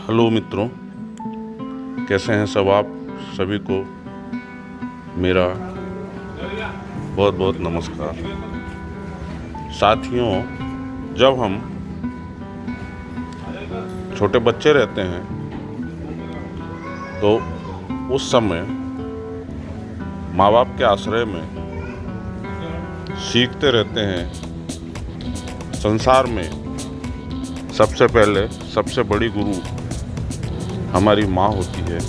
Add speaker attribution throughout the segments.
Speaker 1: Hello मित्रों, कैसे हैं सब आप सभी को मेरा बहुत बहुत नमस्कार। साथियों, जब हम छोटे बच्चे रहते हैं तो उस समय माँ बाप के आश्रय में सीखते रहते हैं। संसार में सबसे पहले सबसे बड़ी गुरु हमारी माँ होती है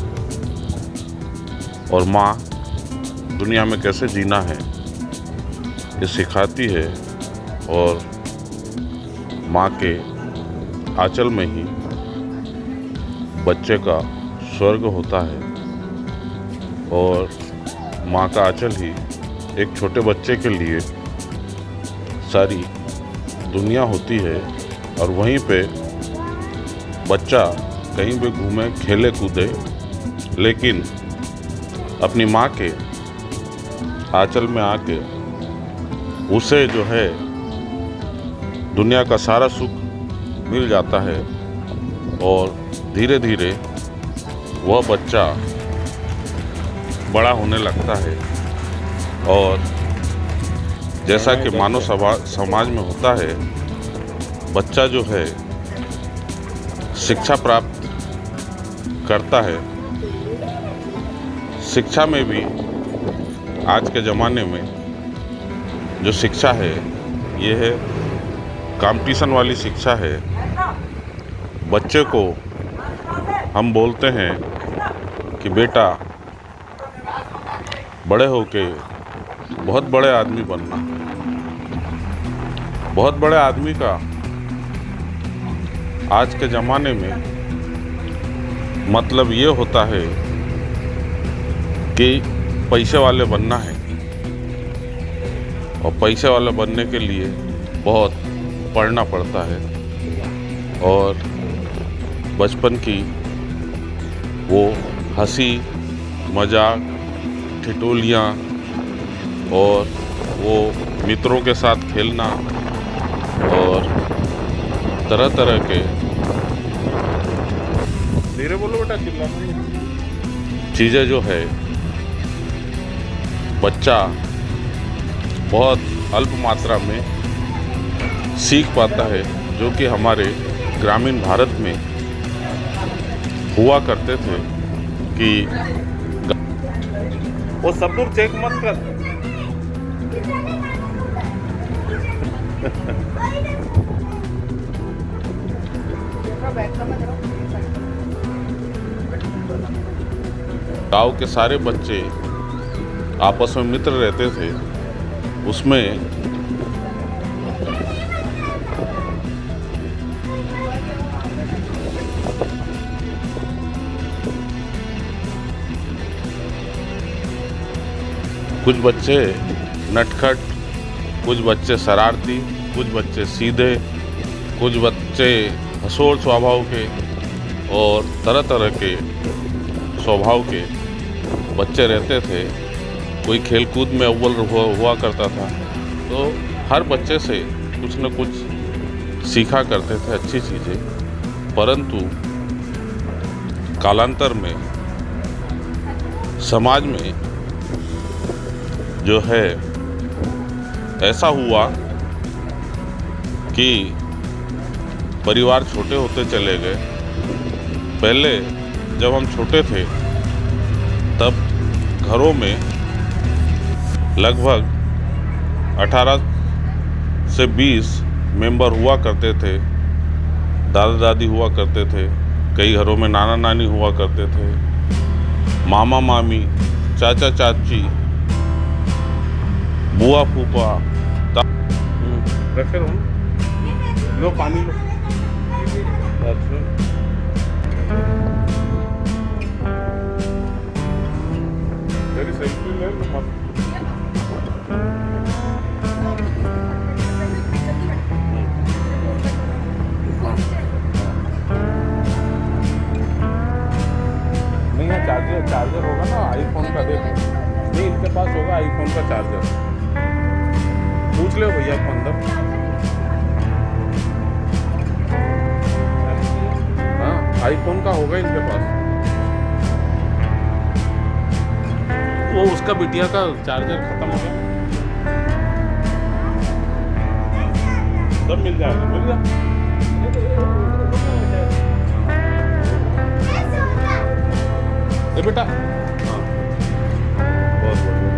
Speaker 1: और माँ दुनिया में कैसे जीना है ये सिखाती है। और माँ के आंचल में ही बच्चे का स्वर्ग होता है और माँ का आंचल ही एक छोटे बच्चे के लिए सारी दुनिया होती है। और वहीं पे बच्चा कहीं भी घूमे, खेले कूदे, लेकिन अपनी माँ के आंचल में आके उसे जो है दुनिया का सारा सुख मिल जाता है और धीरे धीरे वह बच्चा बड़ा होने लगता है। और जैसा कि मानव समाज में होता है, बच्चा जो है शिक्षा प्राप्त करता है। शिक्षा में भी आज के ज़माने में जो शिक्षा है ये है कंपटीशन वाली शिक्षा है। बच्चे को हम बोलते हैं कि बेटा बड़े होके बहुत बड़े आदमी बनना। बहुत बड़े आदमी का आज के ज़माने में मतलब ये होता है कि पैसे वाले बनना है और पैसे वाले बनने के लिए बहुत पढ़ना पड़ता है। और बचपन की वो हंसी मजाक, ठिठोलियाँ और वो मित्रों के साथ खेलना और तरह तरह के धीरे बोलो बेटा, चिल्ला चीज़ें जो है बच्चा बहुत अल्प मात्रा में सीख पाता है, जो कि हमारे ग्रामीण भारत में हुआ करते थे कि वो सब लोग चेक मत कर। गाँव के सारे बच्चे आपस में मित्र रहते थे। उसमें कुछ बच्चे नटखट, कुछ बच्चे शरारती, कुछ बच्चे सीधे, कुछ बच्चे हंसोड़ स्वभाव के और तरह तरह के स्वभाव के बच्चे रहते थे। कोई खेलकूद में अव्वल हुआ करता था, तो हर बच्चे से कुछ न कुछ सीखा करते थे अच्छी चीज़ें। परंतु कालांतर में समाज में जो है ऐसा हुआ कि परिवार छोटे होते चले गए। पहले जब हम छोटे थे तब घरों में लगभग 18 से 20 मेंबर हुआ करते थे। दादा दादी हुआ करते थे, कई घरों में नाना नानी हुआ करते थे, मामा मामी, चाचा चाची, बुआ फूफा। रखे लो पानी लो। अच्छा, मेरी सेल्फी ले लो। नहीं, यहाँ चार्जर होगा ना आईफोन का, देखो। नहीं, इनके पास होगा आईफोन का चार्जर। पूछ लो भैया को अंदर। हाँ, आईफोन का होगा इनके पास। वो उसका बिटिया का चार्जर खत्म हो गया, सब मिल जाएगा, मिल गया। ए बेटा, हाँ बहुत बढ़िया,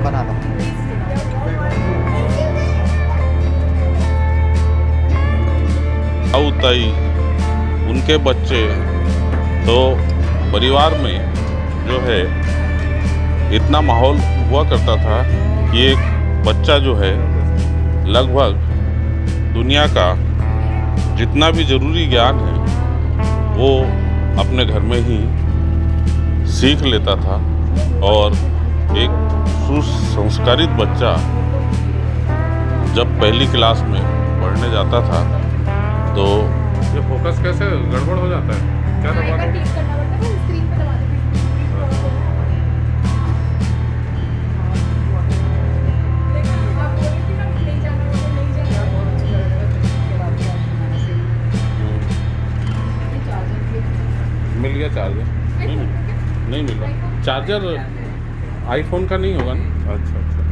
Speaker 2: बना दो।
Speaker 1: ताऊ ताई उनके बच्चे, तो परिवार में जो है इतना माहौल हुआ करता था कि एक बच्चा जो है लगभग दुनिया का जितना भी ज़रूरी ज्ञान है वो अपने घर में ही सीख लेता था। और एक सुसंस्कारित बच्चा जब पहली क्लास में पढ़ने जाता था तो ये फोकस कैसे गड़बड़ हो जाता है, क्या दबा दो?
Speaker 3: स्क्रीन पे दबा
Speaker 1: मिल गया चार्जर? नहीं मिला चार्जर, आईफोन का नहीं होगा ना? अच्छा अच्छा,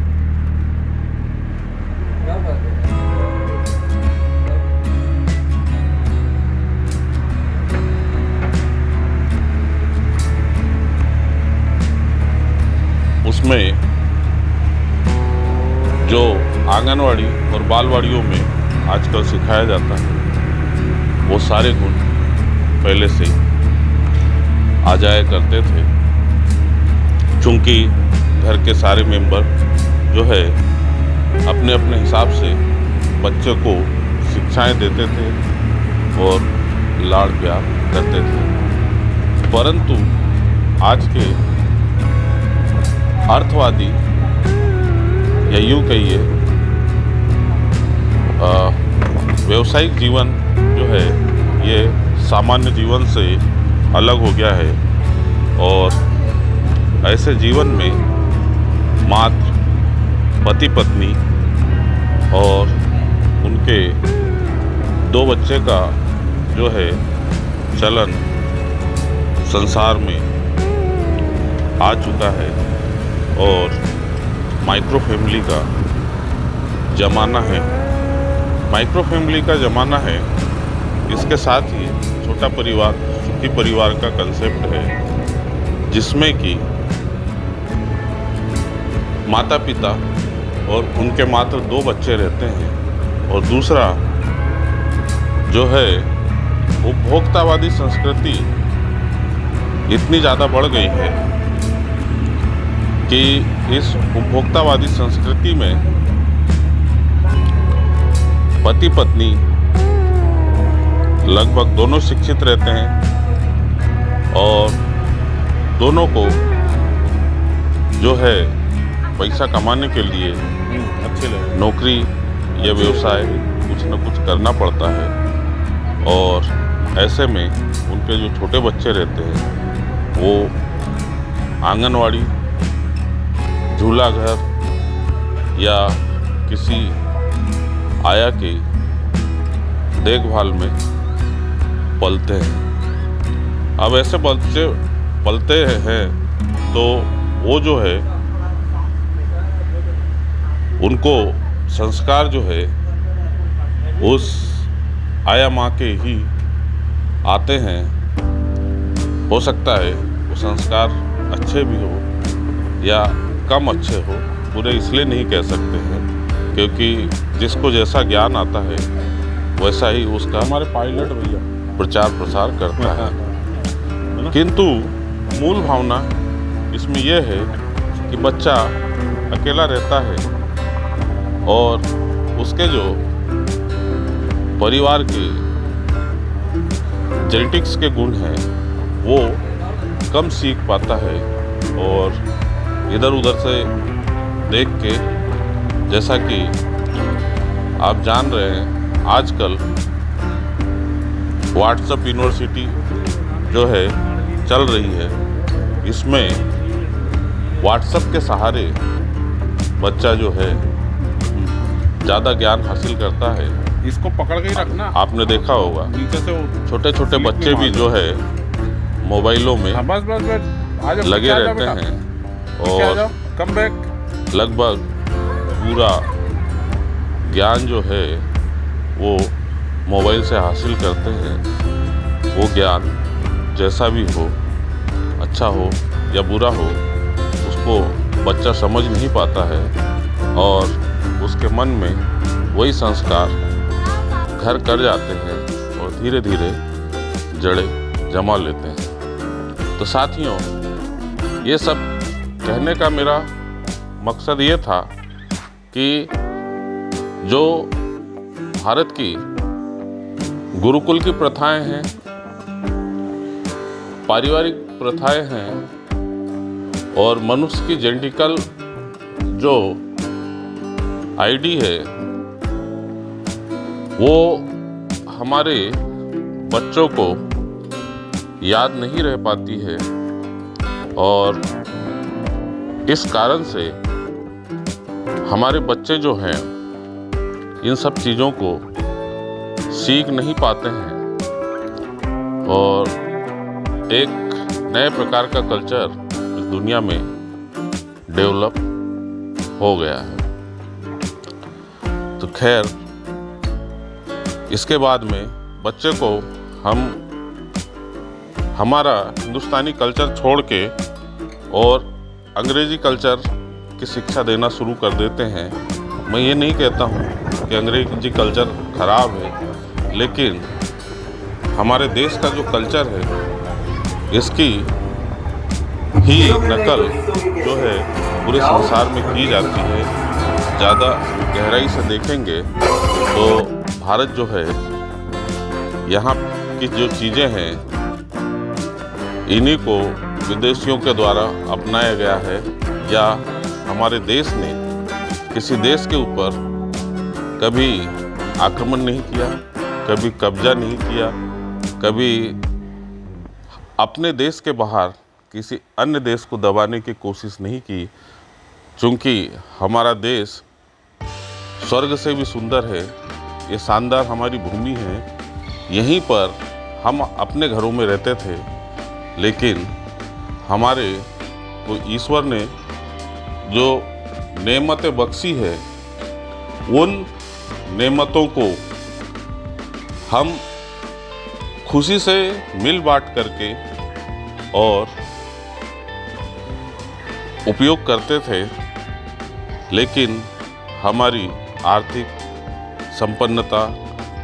Speaker 1: उसमें जो आंगनवाड़ी और बालवाड़ियों में आजकल सिखाया जाता है वो सारे गुण पहले से आ जाया करते थे। चूँकि घर के सारे मेंबर जो है अपने अपने हिसाब से बच्चे को शिक्षाएं देते थे और लाड़ प्यार करते थे, परंतु आज के अर्थवादी या यूँ कहिए व्यवसायिक जीवन जो है ये सामान्य जीवन से अलग हो गया है। और ऐसे जीवन में मात्र पति पत्नी और उनके 2 बच्चे का जो है चलन संसार में आ चुका है और माइक्रो फैमिली का ज़माना है। माइक्रो फैमिली का ज़माना है, इसके साथ ही छोटा परिवार, सुखी परिवार का कंसेप्ट है, जिसमें कि माता पिता और उनके मात्र 2 बच्चे रहते हैं। और दूसरा जो है उपभोक्तावादी संस्कृति इतनी ज़्यादा बढ़ गई है कि इस उपभोक्तावादी संस्कृति में पति पत्नी लगभग दोनों शिक्षित रहते हैं और दोनों को जो है पैसा कमाने के लिए नौकरी या व्यवसाय कुछ न कुछ करना पड़ता है। और ऐसे में उनके जो छोटे बच्चे रहते हैं वो आंगनवाड़ी, झूला घर या किसी आया के देखभाल में पलते हैं। अब ऐसे बच्चे पलते हैं तो वो जो है उनको संस्कार जो है उस आया माँ के ही आते हैं। हो सकता है वो संस्कार अच्छे भी हो या कम अच्छे हो, पूरे इसलिए नहीं कह सकते हैं क्योंकि जिसको जैसा ज्ञान आता है वैसा ही उसका हमारे पायलट भैया प्रचार प्रसार करता है। किंतु मूल भावना इसमें यह है कि बच्चा अकेला रहता है और उसके जो परिवार के जेनेटिक्स के गुण हैं वो कम सीख पाता है। और इधर उधर से देख के, जैसा कि आप जान रहे हैं आजकल व्हाट्सएप यूनिवर्सिटी जो है चल रही है, इसमें व्हाट्सएप के सहारे बच्चा जो है ज़्यादा ज्ञान हासिल करता है इसको पकड़ के ही रखना। आपने देखा होगा
Speaker 2: नीचे से वो
Speaker 1: छोटे छोटे बच्चे भी जो है मोबाइलों में
Speaker 2: बस बस बस आ जाओ,
Speaker 1: लगे
Speaker 2: आ जाओ
Speaker 1: रहते
Speaker 2: बेटा,
Speaker 1: हैं
Speaker 2: आ
Speaker 1: और
Speaker 2: जाओ, कम बैक।
Speaker 1: लगभग पूरा ज्ञान जो है वो मोबाइल से हासिल करते हैं। वो ज्ञान जैसा भी हो, अच्छा हो या बुरा हो, उसको बच्चा समझ नहीं पाता है और उसके मन में वही संस्कार घर कर जाते हैं और धीरे धीरे जड़ें जमा लेते हैं। तो साथियों, ये सब कहने का मेरा मकसद ये था कि जो भारत की गुरुकुल की प्रथाएं हैं, पारिवारिक प्रथाएं हैं और मनुष्य की जेनेटिकल जो आईडी है वो हमारे बच्चों को याद नहीं रह पाती है और इस कारण से हमारे बच्चे जो हैं इन सब चीज़ों को सीख नहीं पाते हैं और एक नए प्रकार का कल्चर इस दुनिया में डेवलप हो गया है। तो खैर, इसके बाद में बच्चे को हम हमारा हिंदुस्तानी कल्चर छोड़ के और अंग्रेज़ी कल्चर की शिक्षा देना शुरू कर देते हैं। मैं ये नहीं कहता हूँ कि अंग्रेज़ी कल्चर ख़राब है, लेकिन हमारे देश का जो कल्चर है इसकी ही नकल जो है पूरे संसार में की जाती है। ज़्यादा गहराई से देखेंगे तो भारत जो है, यहाँ की जो चीज़ें हैं इन्हीं को विदेशियों के द्वारा अपनाया गया है या हमारे देश ने किसी देश के ऊपर कभी आक्रमण नहीं किया, कभी कब्जा नहीं किया, कभी अपने देश के बाहर किसी अन्य देश को दबाने की कोशिश नहीं की। चूँकि हमारा देश स्वर्ग से भी सुंदर है, ये शानदार हमारी भूमि है, यहीं पर हम अपने घरों में रहते थे, लेकिन हमारे को ईश्वर ने जो नेमतें बख्शी है उन नेमतों को हम खुशी से मिल बांट करके और उपयोग करते थे, लेकिन हमारी आर्थिक संपन्नता,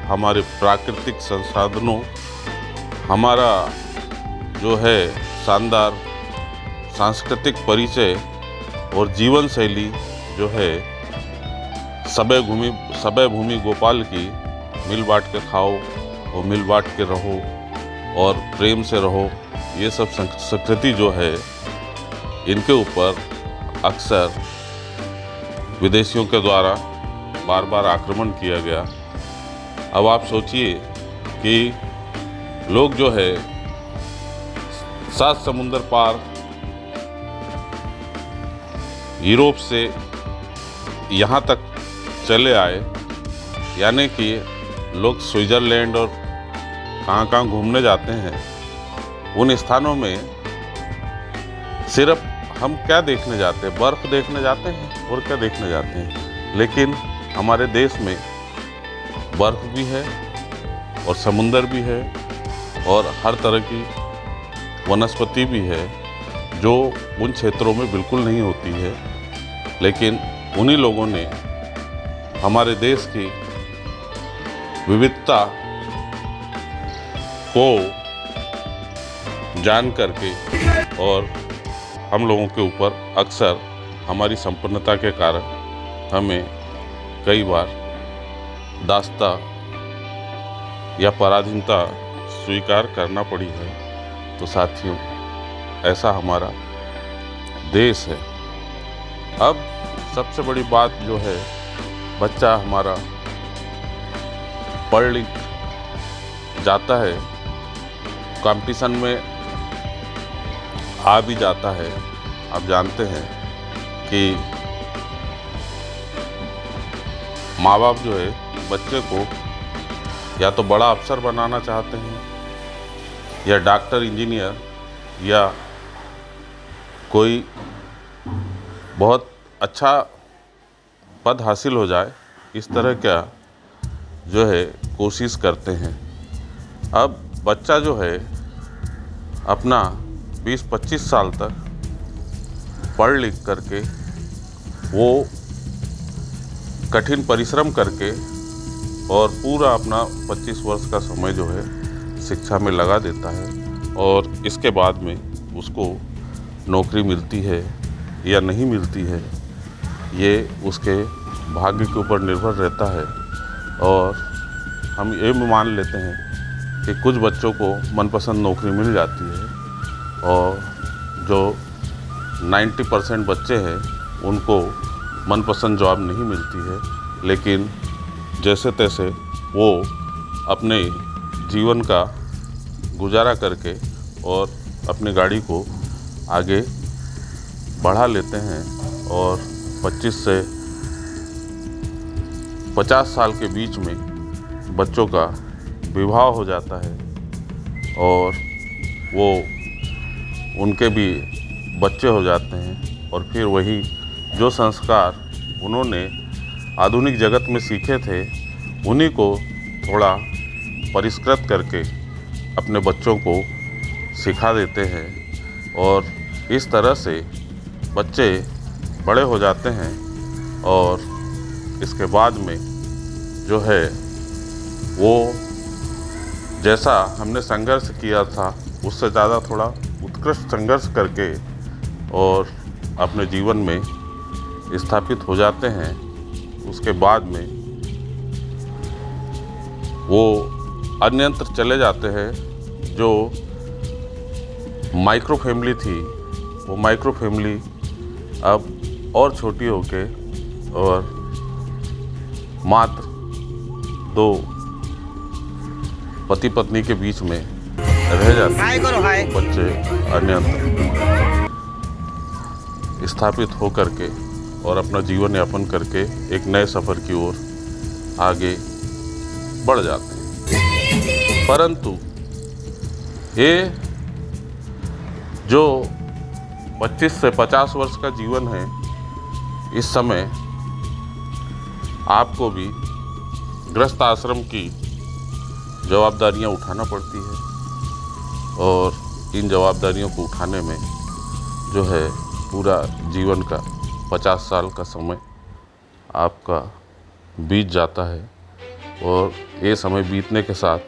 Speaker 1: हमारे प्राकृतिक संसाधनों, हमारा जो है शानदार सांस्कृतिक परिचय और जीवन शैली जो है सबे भूमि गोपाल की, मिल बांट के खाओ और मिल बांट के रहो और प्रेम से रहो, ये सब संस्कृति जो है इनके ऊपर अक्सर विदेशियों के द्वारा बार बार आक्रमण किया गया। अब आप सोचिए कि लोग जो है 7 समुंदर पार यूरोप से यहाँ तक चले आए, यानी कि लोग स्विट्ज़रलैंड और कहाँ घूमने जाते हैं। उन स्थानों में सिर्फ हम क्या देखने जाते हैं? बर्फ़ देखने जाते हैं और क्या देखने जाते हैं। लेकिन हमारे देश में बर्फ़ भी है और समुंदर भी है और हर तरह की वनस्पति भी है जो उन क्षेत्रों में बिल्कुल नहीं होती है। लेकिन उन्हीं लोगों ने हमारे देश की विविधता को जान करके और हम लोगों के ऊपर अक्सर हमारी संपन्नता के कारण हमें कई बार दास्ता या पराधीनता स्वीकार करना पड़ी है। तो साथियों, ऐसा हमारा देश है। अब सबसे बड़ी बात जो है, बच्चा हमारा पढ़ लिख जाता है, कंपटीशन में आ भी जाता है। आप जानते हैं कि माँ बाप जो है बच्चे को या तो बड़ा अफसर बनाना चाहते हैं, या डॉक्टर, इंजीनियर, या कोई बहुत अच्छा पद हासिल हो जाए, इस तरह का जो है कोशिश करते हैं। अब बच्चा जो है अपना 20-25 साल तक पढ़ लिख करके, वो कठिन परिश्रम करके और पूरा अपना 25 वर्ष का समय जो है शिक्षा में लगा देता है, और इसके बाद में उसको नौकरी मिलती है या नहीं मिलती है, ये उसके भाग्य के ऊपर निर्भर रहता है। और हम ये मान लेते हैं कि कुछ बच्चों को मनपसंद नौकरी मिल जाती है, और जो 90% बच्चे हैं उनको मनपसंद जॉब नहीं मिलती है, लेकिन जैसे तैसे वो अपने जीवन का गुजारा करके और अपनी गाड़ी को आगे बढ़ा लेते हैं, और 25 से 50 साल के बीच में बच्चों का विवाह हो जाता है, और वो उनके भी बच्चे हो जाते हैं, और फिर वही जो संस्कार उन्होंने आधुनिक जगत में सीखे थे, उन्हीं को थोड़ा परिष्कृत करके अपने बच्चों को सिखा देते हैं, और इस तरह से बच्चे बड़े हो जाते हैं, और इसके बाद में जो है वो जैसा हमने संघर्ष किया था उससे ज़्यादा थोड़ा उत्कृष्ट संघर्ष करके और अपने जीवन में स्थापित हो जाते हैं। उसके बाद में वो अन्यत्र चले जाते हैं। जो माइक्रो फैमिली थी, वो माइक्रो फैमिली अब और छोटी होके और मात्र 2 पति पत्नी के बीच में रह जाते हैं। बच्चे अन्यत्र स्थापित होकर के और अपना जीवन यापन करके एक नए सफ़र की ओर आगे बढ़ जाते हैं। परंतु ये जो 25 से 50 वर्ष का जीवन है, इस समय आपको भी गृहस्थ आश्रम की जवाबदारियां उठाना पड़ती है, और इन जवाबदारियों को उठाने में जो है पूरा जीवन का 50 साल का समय आपका बीत जाता है। और ये समय बीतने के साथ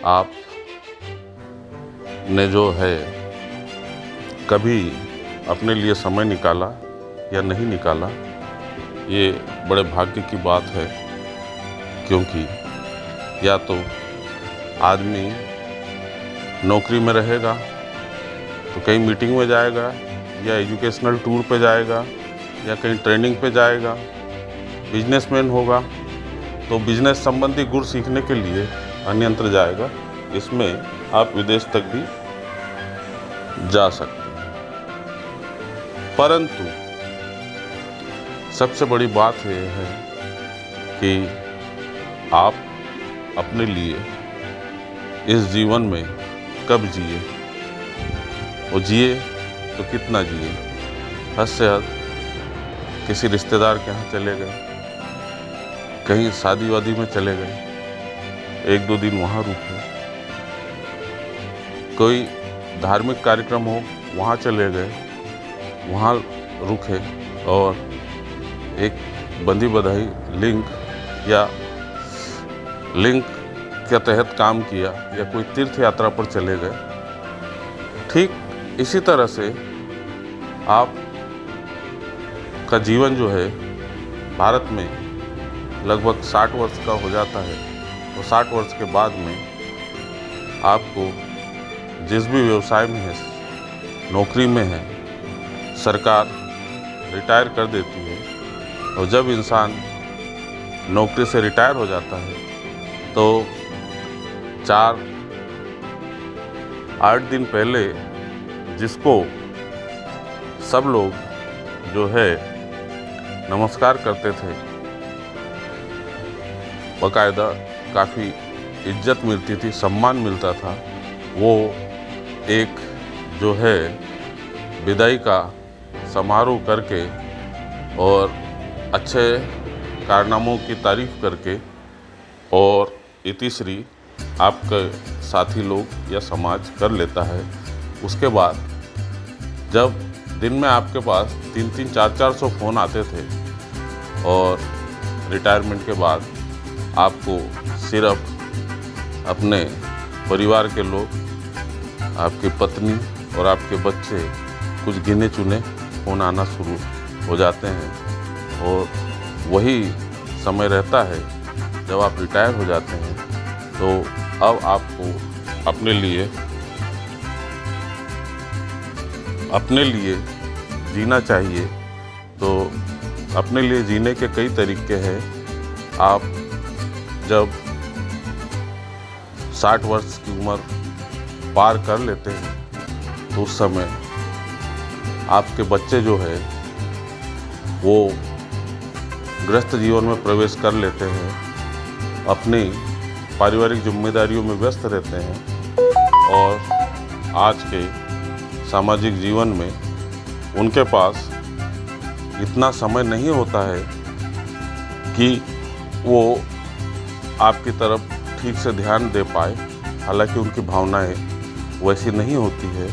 Speaker 1: आप ने जो है कभी अपने लिए समय निकाला या नहीं निकाला, ये बड़े भाग्य की बात है। क्योंकि या तो आदमी नौकरी में रहेगा तो कहीं मीटिंग में जाएगा, या एजुकेशनल टूर पे जाएगा, या कहीं ट्रेनिंग पे जाएगा। बिजनेसमैन होगा तो बिजनेस संबंधी गुण सीखने के लिए अन्यत्र जाएगा। इसमें आप विदेश तक भी जा सकते हैं। परंतु सबसे बड़ी बात यह है कि आप अपने लिए इस जीवन में कब जिए, और जिए तो कितना जिए। हद से हद किसी रिश्तेदार के यहाँ चले गए, कहीं शादी वादी में चले गए, 1-2 दिन वहाँ रुके, कोई धार्मिक कार्यक्रम हो वहाँ चले गए, वहाँ रुके और एक बंधी बधाई लिंक के तहत काम किया, या कोई तीर्थ यात्रा पर चले गए। ठीक इसी तरह से आप का जीवन जो है भारत में लगभग 60 वर्ष का हो जाता है। तो 60 वर्ष के बाद में आपको जिस भी व्यवसाय में है, नौकरी में है, सरकार रिटायर कर देती है। और जब इंसान नौकरी से रिटायर हो जाता है तो 4-8 दिन पहले जिसको सब लोग जो है नमस्कार करते थे, बाकायदा काफ़ी इज्जत मिलती थी, सम्मान मिलता था, वो एक जो है विदाई का समारोह करके और अच्छे कारनामों की तारीफ़ करके और इतिश्री आपके साथी लोग या समाज कर लेता है। उसके बाद जब दिन में आपके पास 3-3, 400 फ़ोन आते थे और रिटायरमेंट के बाद आपको सिर्फ अपने परिवार के लोग, आपकी पत्नी और आपके बच्चे, कुछ गिने चुने फ़ोन आना शुरू हो जाते हैं और वही समय रहता है जब आप रिटायर हो जाते हैं। तो अब आपको अपने लिए जीना चाहिए। तो अपने लिए जीने के कई तरीके हैं। आप जब 60 वर्ष की उम्र पार कर लेते हैं तो उस समय आपके बच्चे जो है वो गृहस्थ जीवन में प्रवेश कर लेते हैं, अपनी पारिवारिक जिम्मेदारियों में व्यस्त रहते हैं और आज के सामाजिक जीवन में उनके पास इतना समय नहीं होता है कि वो आपकी तरफ ठीक से ध्यान दे पाए। हालांकि उनकी भावनाएं वैसी नहीं होती है,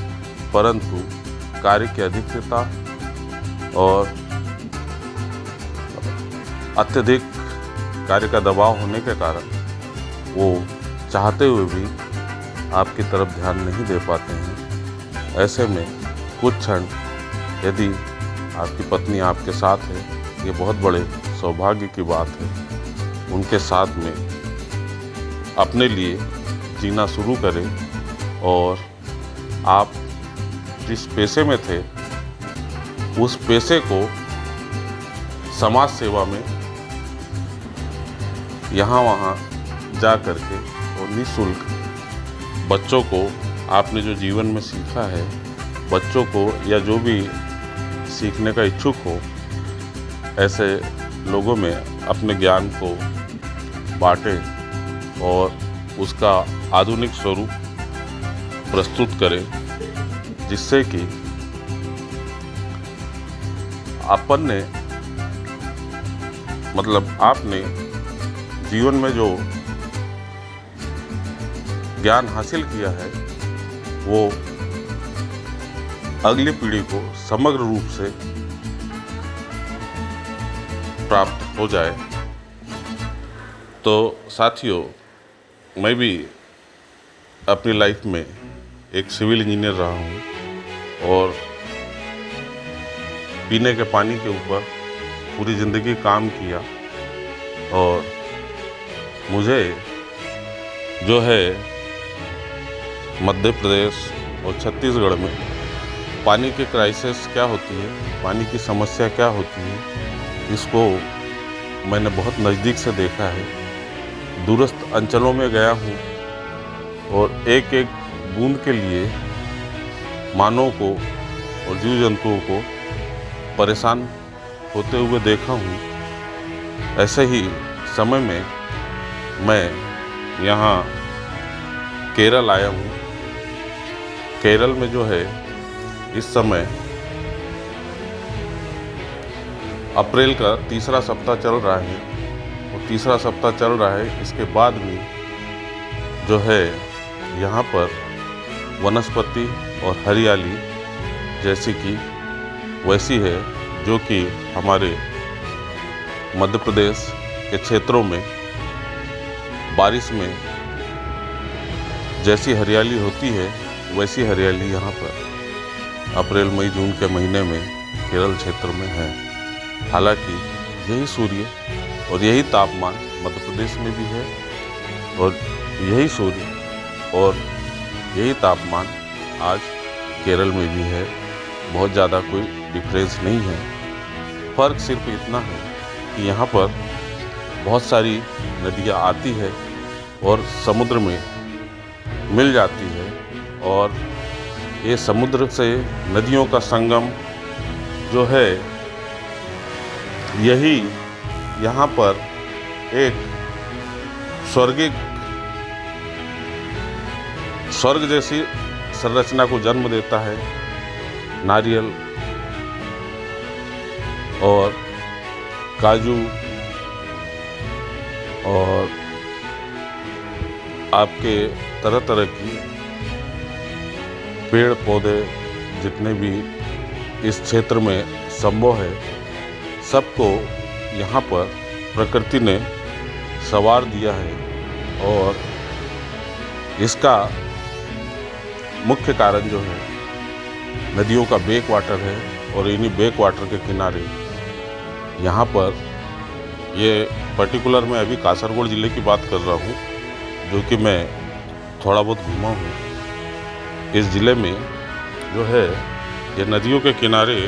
Speaker 1: परंतु कार्य की अधिकता और अत्यधिक कार्य का दबाव होने के कारण वो चाहते हुए भी आपकी तरफ ध्यान नहीं दे पाते हैं। ऐसे में कुछ क्षण यदि आपकी पत्नी आपके साथ है, ये बहुत बड़े सौभाग्य की बात है। उनके साथ में अपने लिए जीना शुरू करें और आप जिस पेशे में थे उस पेशे को समाज सेवा में यहाँ वहाँ जा कर के और निःशुल्क बच्चों को आपने जो जीवन में सीखा है, बच्चों को या जो भी सीखने का इच्छुक हो, ऐसे लोगों में अपने ज्ञान को बांटें और उसका आधुनिक स्वरूप प्रस्तुत करें, जिससे कि आपने जीवन में जो ज्ञान हासिल किया है वो अगली पीढ़ी को समग्र रूप से प्राप्त हो जाए। तो साथियों, मैं भी अपनी लाइफ में एक सिविल इंजीनियर रहा हूँ और पीने के पानी के ऊपर पूरी ज़िंदगी काम किया और मुझे जो है मध्य प्रदेश और छत्तीसगढ़ में पानी की क्राइसिस क्या होती है, पानी की समस्या क्या होती है, इसको मैंने बहुत नज़दीक से देखा है। दूरस्थ अंचलों में गया हूँ और एक एक बूंद के लिए मानव को और जीव जंतुओं को परेशान होते हुए देखा हूँ। ऐसे ही समय में मैं यहाँ केरल आया हूँ। केरल में जो है इस समय अप्रैल का तीसरा सप्ताह चल रहा है और तीसरा सप्ताह चल रहा है। इसके बाद भी जो है यहाँ पर वनस्पति और हरियाली जैसी कि वैसी है जो कि हमारे मध्य प्रदेश के क्षेत्रों में बारिश में जैसी हरियाली होती है वैसी हरियाली यहाँ पर अप्रैल मई जून के महीने में केरल क्षेत्र में है। हालांकि यही सूर्य और यही तापमान मध्य प्रदेश में भी है और यही सूर्य और यही तापमान आज केरल में भी है। बहुत ज़्यादा कोई डिफरेंस नहीं है। फ़र्क सिर्फ इतना है कि यहाँ पर बहुत सारी नदियाँ आती है और समुद्र में मिल जाती है और ये समुद्र से नदियों का संगम जो है यही यहाँ पर एक स्वर्गिक स्वर्ग जैसी संरचना को जन्म देता है। नारियल और काजू और आपके तरह तरह की पेड़ पौधे जितने भी इस क्षेत्र में संभव है, सबको यहाँ पर प्रकृति ने संवार दिया है। और इसका मुख्य कारण जो है नदियों का बैक वाटर है। और इन्हीं बैक वाटर के किनारे यहाँ पर ये पर्टिकुलर मैं अभी कासरगोड ज़िले की बात कर रहा हूँ, जो कि मैं थोड़ा बहुत घूमा हूँ। इस ज़िले में जो है ये नदियों के किनारे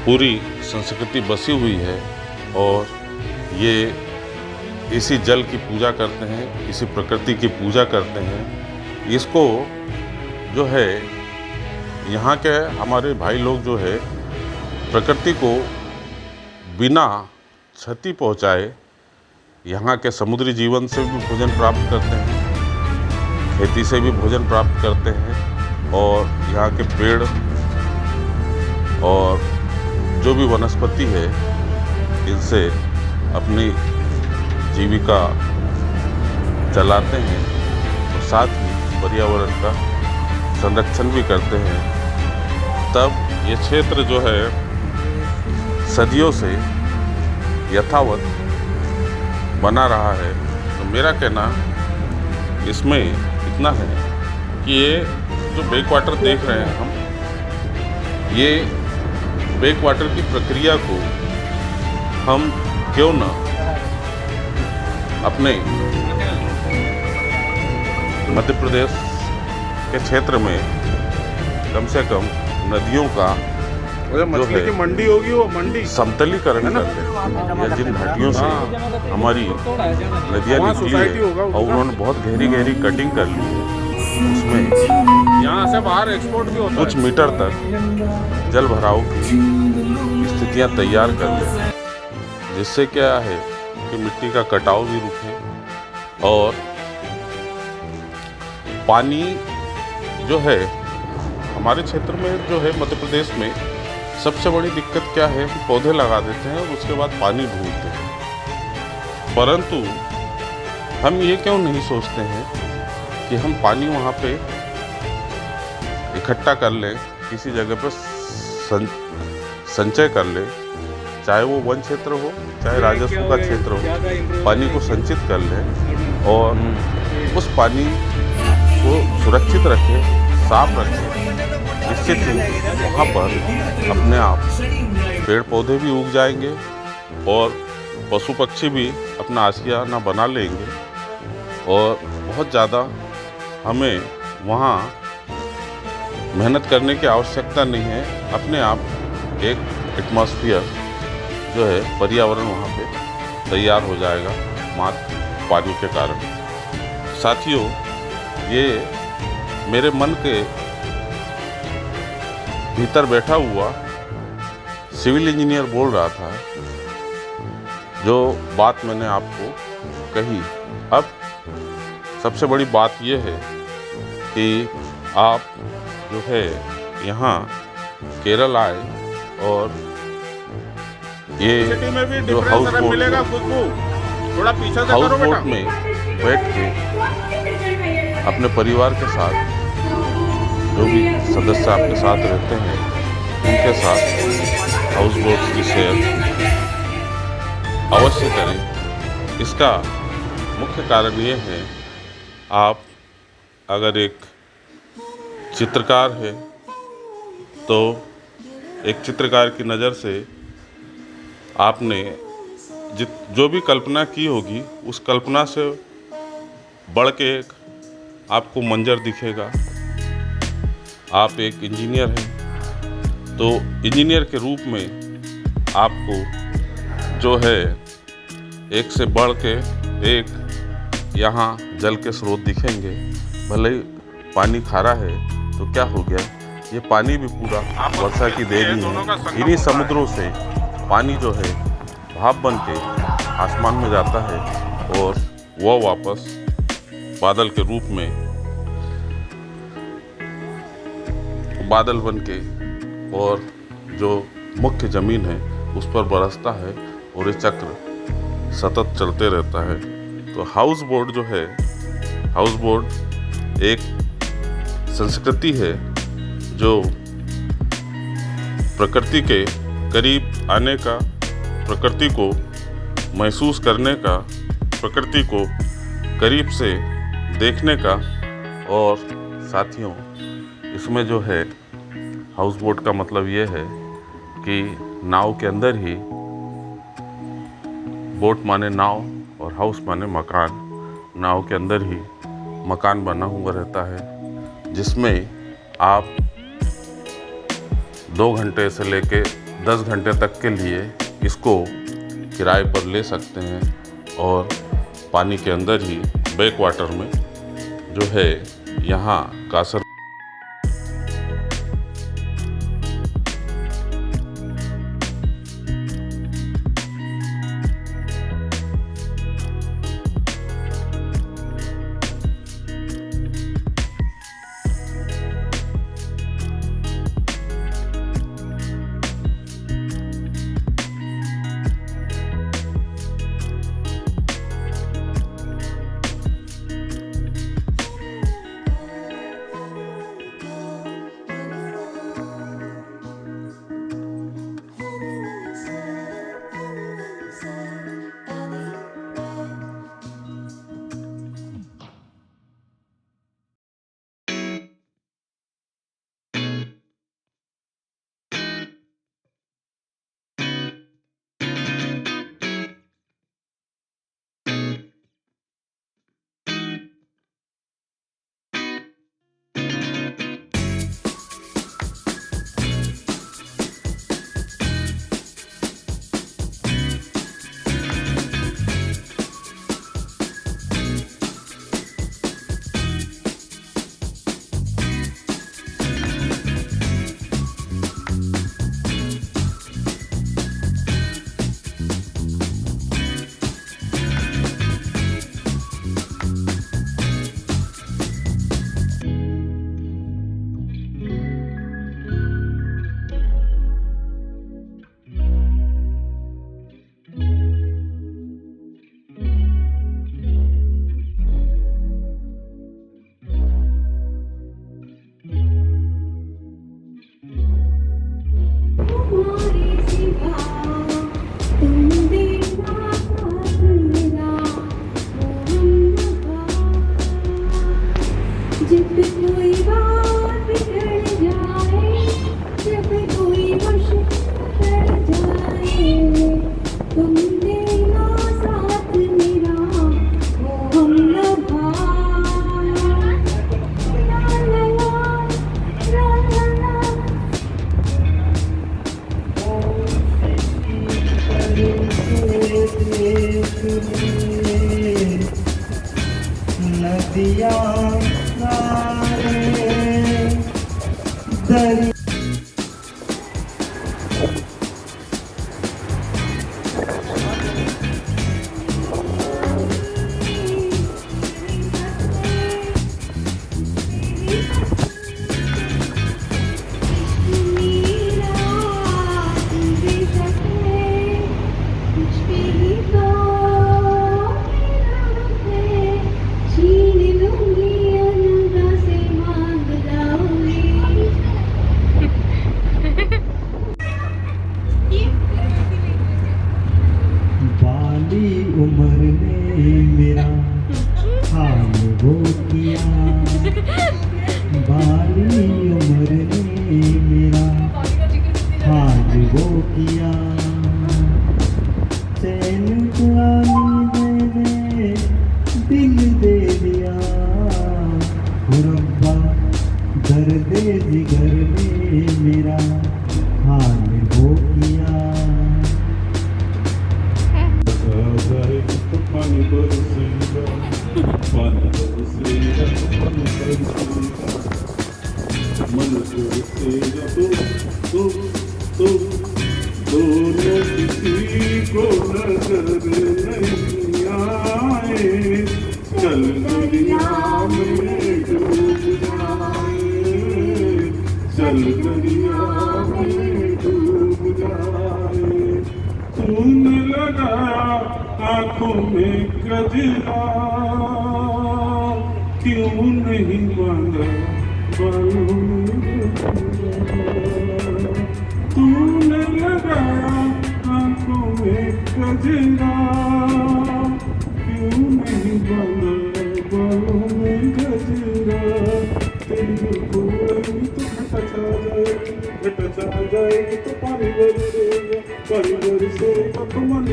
Speaker 1: पूरी संस्कृति बसी हुई है और ये इसी जल की पूजा करते हैं, इसी प्रकृति की पूजा करते हैं। इसको जो है यहाँ के हमारे भाई लोग जो है प्रकृति को बिना क्षति पहुँचाए यहाँ के समुद्री जीवन से भी भोजन प्राप्त करते हैं, खेती से भी भोजन प्राप्त करते हैं और यहाँ के पेड़ और जो भी वनस्पति है इनसे अपनी जीविका चलाते हैं और साथ ही पर्यावरण का संरक्षण भी करते हैं। तब ये क्षेत्र जो है सदियों से यथावत बना रहा है। तो मेरा कहना इसमें इतना है कि ये जो बैक वाटर देख रहे हैं हम, ये बैक वाटर की प्रक्रिया को हम क्यों न अपने मध्य प्रदेश के क्षेत्र में कम से कम नदियों का
Speaker 2: मछली की मंडी होगी, वो मंडी
Speaker 1: समतलीकरण कर लें। या जिन घाटियों से हमारी नदियाँ निकली है और उन्होंने बहुत गहरी गहरी कटिंग कर ली है, उसमें
Speaker 2: यहाँ से बाहर एक्सपोर्ट भी होता है।
Speaker 1: कुछ मीटर तक जल भराव की स्थितियाँ तैयार कर लें, जिससे क्या है कि मिट्टी का कटाव भी रुके और पानी जो है हमारे क्षेत्र में जो है मध्य प्रदेश में सबसे बड़ी दिक्कत क्या है कि पौधे लगा देते हैं और उसके बाद पानी ढूंढते हैं। परंतु हम ये क्यों नहीं सोचते हैं कि हम पानी वहाँ पे इकट्ठा कर लें, किसी जगह पर संचय कर लें, चाहे वो वन क्षेत्र हो चाहे राजस्व का क्षेत्र हो, पानी को संचित कर लें और उस पानी को सुरक्षित रखें, साफ रखें। निश्चित ही वहाँ पर अपने आप पेड़ पौधे भी उग जाएंगे और पशु पक्षी भी अपना आशियाना बना लेंगे और बहुत ज़्यादा हमें वहाँ मेहनत करने की आवश्यकता नहीं है। अपने आप एक एटमॉस्फेयर जो है पर्यावरण वहाँ पे तैयार हो जाएगा मात्र पानी के कारण। साथियों, ये मेरे मन के भीतर बैठा हुआ सिविल इंजीनियर बोल रहा था, जो बात मैंने आपको कही। अब सबसे बड़ी बात यह है कि आप जो है यहाँ केरल आए और ये
Speaker 2: में भी
Speaker 1: जो हाउस बोट
Speaker 2: मिलेगा खुशबू, थोड़ा पीछे से
Speaker 1: हाउस
Speaker 2: करो
Speaker 1: बोट
Speaker 2: बेटा।
Speaker 1: में बैठ के अपने परिवार के साथ जो भी सदस्य आपके साथ रहते हैं उनके साथ हाउस बोट की सैर अवश्य करें। इसका मुख्य कारण ये है, आप अगर एक चित्रकार है तो एक चित्रकार की नज़र से आपने जो भी कल्पना की होगी उस कल्पना से बढ़ के एक आपको मंजर दिखेगा। आप एक इंजीनियर हैं तो इंजीनियर के रूप में आपको जो है एक से बढ़ के एक यहाँ जल के स्रोत दिखेंगे। भले ही पानी खारा है तो क्या हो गया, ये पानी भी पूरा वर्षा की देन ही है। इन्हीं समुद्रों से पानी जो है भाप बन के आसमान में जाता है और वह वापस बादल के रूप में बादल बन के और जो मुख्य ज़मीन है उस पर बरसता है और ये चक्र सतत चलते रहता है। तो हाउस बोट जो है, हाउस बोट एक संस्कृति है जो प्रकृति के करीब आने का, प्रकृति को महसूस करने का, प्रकृति को करीब से देखने का, और साथियों इसमें जो है हाउस बोट का मतलब ये है कि नाव के अंदर ही, बोट माने नाव और हाउस माने मकान, नाव के अंदर ही मकान बना हुआ रहता है जिसमें आप 2 घंटे से लेके 10 घंटे तक के लिए इसको किराए पर ले सकते हैं और पानी के अंदर ही बैक वाटर में जो है यहाँ कासर
Speaker 3: Paano ba जल दरिया में डूब जाए। तूने लगाया आँखों में गजरा, क्यों नहीं बांधा बालों में गजरा। तूने लगाया आँखों में गजरा, क्यों नहीं बांधा बालों में गजरा। तेरी कोई तो घटा छा जाएगी तो पानी बरसेगा तो मन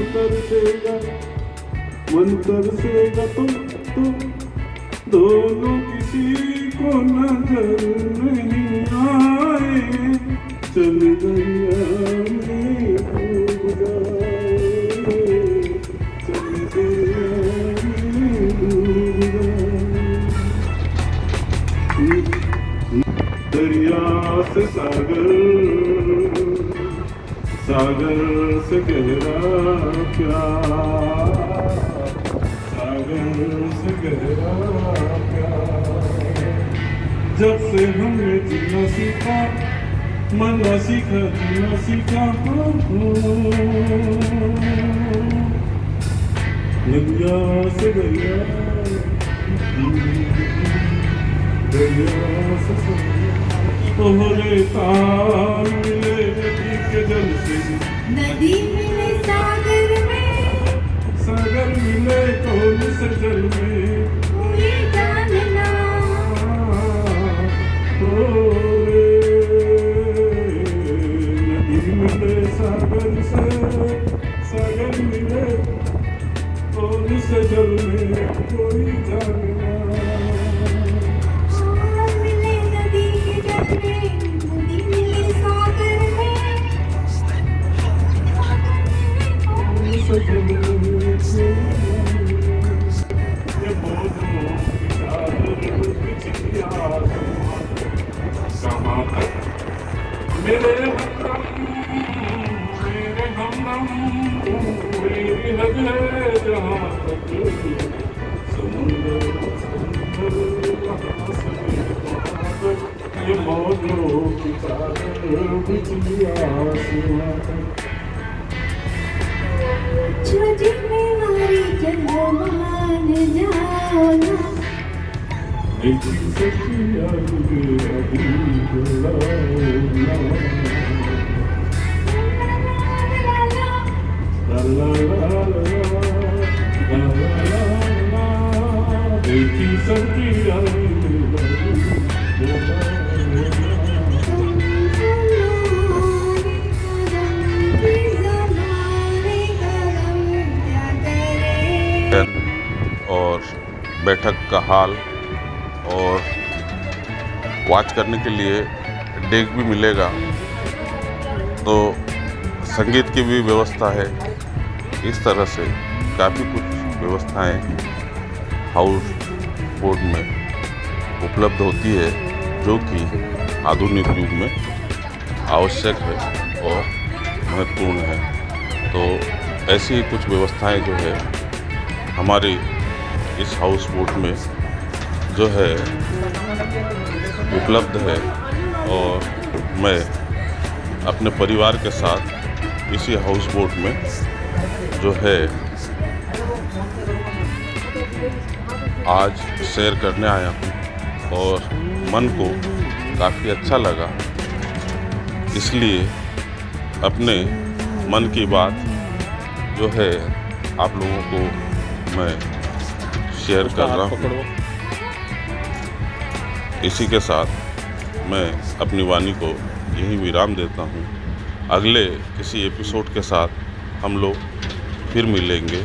Speaker 3: तरसेगा तो दोनों किसी को नजर नहीं आए। चल दरिया में डूब जाए, चल दरिया में डूब जाए। दरिया से सागर, सागर से गहरा प्यार, सागर से गहरा प्यार। जब से हमने जीना सीखा, मरना सीखा, जीना सीखा, दरिया से दरिया, दरिया से तोहरे ताल मिले नदी के जल से,
Speaker 4: नदी मिले सागर में,
Speaker 3: सागर मिले कौन से जल में।
Speaker 4: कोई जानना
Speaker 3: नदी मिले सागर से, सागर मिले कौन से जल में। कोई जानना
Speaker 4: मिले नदी के जल में, नदी मिले सागर में,
Speaker 3: कौन से जल में। ये बोझों की चादर बिछी आसमां, कहाँ तक मेरे हमदम मेरी हद है जहाँ तक। समुंदर कहाँ से वहाँ तक, ये मौजों की चादर बिछी आसमां तक।
Speaker 4: जो जिम्मेवारी चलो मान जाओ ना।
Speaker 3: लेकिन सच्चिया तुझे अभी बुलाओ ला ला ला ला ला ला। लेकिन सच्चिया
Speaker 1: और बैठक का हाल और वॉच करने के लिए डेक भी मिलेगा। तो संगीत की भी व्यवस्था है। इस तरह से काफ़ी कुछ व्यवस्थाएं हाउस बोट में उपलब्ध होती है, जो कि आधुनिक युग में आवश्यक है और महत्वपूर्ण है। तो ऐसी ही कुछ व्यवस्थाएं जो है हमारी इस हाउस बोट में जो है उपलब्ध है, और मैं अपने परिवार के साथ इसी हाउस बोट में जो है आज सैर करने आया हूँ और मन को काफ़ी अच्छा लगा। इसलिए अपने मन की बात जो है आप लोगों को मैं शेयर कर रहा हूँ। इसी के साथ मैं अपनी वाणी को यहीं विराम देता हूँ। अगले किसी एपिसोड के साथ हम लोग फिर मिलेंगे।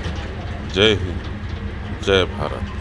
Speaker 1: जय हिंद, जय भारत।